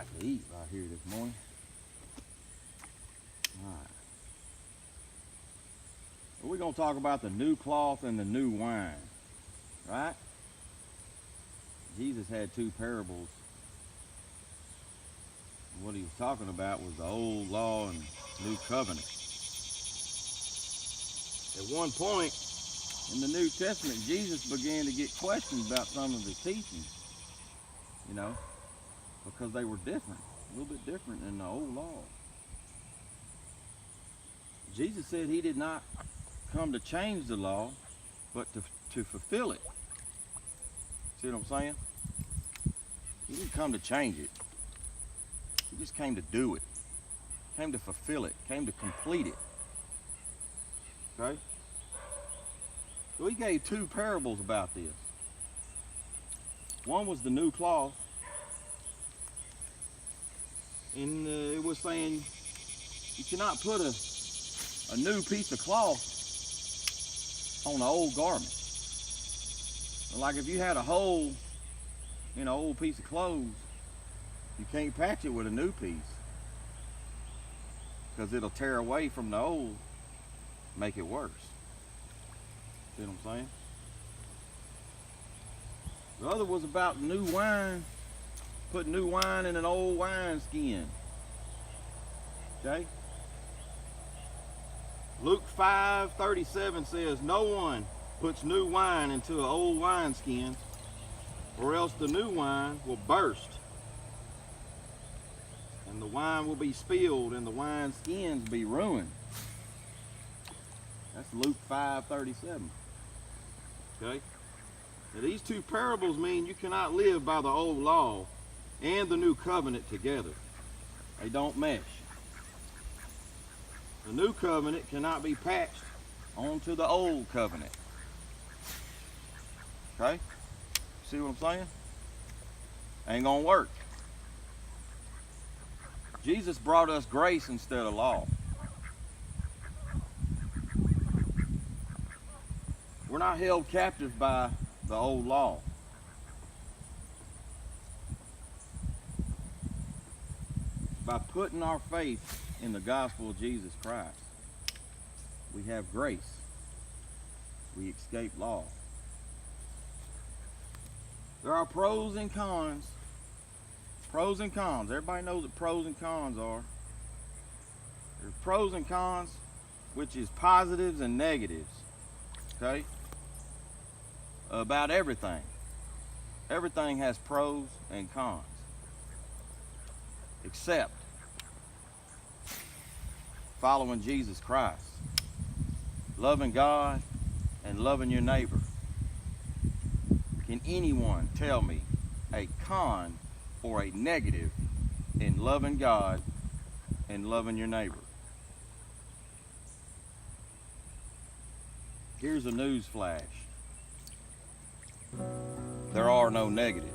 bite to eat right here this morning. All right. We're going to talk about the new cloth and the new wine, right? Jesus had two parables. What he was talking about was the old law and new covenant. At one point in the New Testament, Jesus began to get questioned about some of his teachings, you know, because they were different, a little bit different than the old law. Jesus said he did not come to change the law, but to fulfill it. See what I'm saying? He didn't come to change it. He just came to do it. Came to fulfill it. Came to complete it. Okay? So he gave two parables about this. One was the new cloth. And it was saying you cannot put a new piece of cloth on an old garment. Like if you had a hole in an old piece of clothes, you can't patch it with a new piece because it'll tear away from the old, make it worse. See what I'm saying? The other was about new wine, put new wine in an old wine skin. Okay? Luke 5:37 says, "No one puts new wine into an old wineskin, or else the new wine will burst, and the wine will be spilled, and the wine skins be ruined." That's Luke 5:37. Okay? Now these two parables mean you cannot live by the old law and the new covenant together. They don't mesh. The new covenant cannot be patched onto the old covenant. Okay? See what I'm saying? Ain't gonna work. Jesus brought us grace instead of law. We're not held captive by the old law. By putting our faith in the gospel of Jesus Christ, we have grace. We escape law. There are pros and cons. Pros and cons. Everybody knows what pros and cons are. There's pros and cons, which is positives and negatives. Okay? About everything. Everything has pros and cons. Except following Jesus Christ. Loving God and loving your neighbor. Can anyone tell me a con or a negative in loving God and loving your neighbor? Here's a news flash. There are no negatives.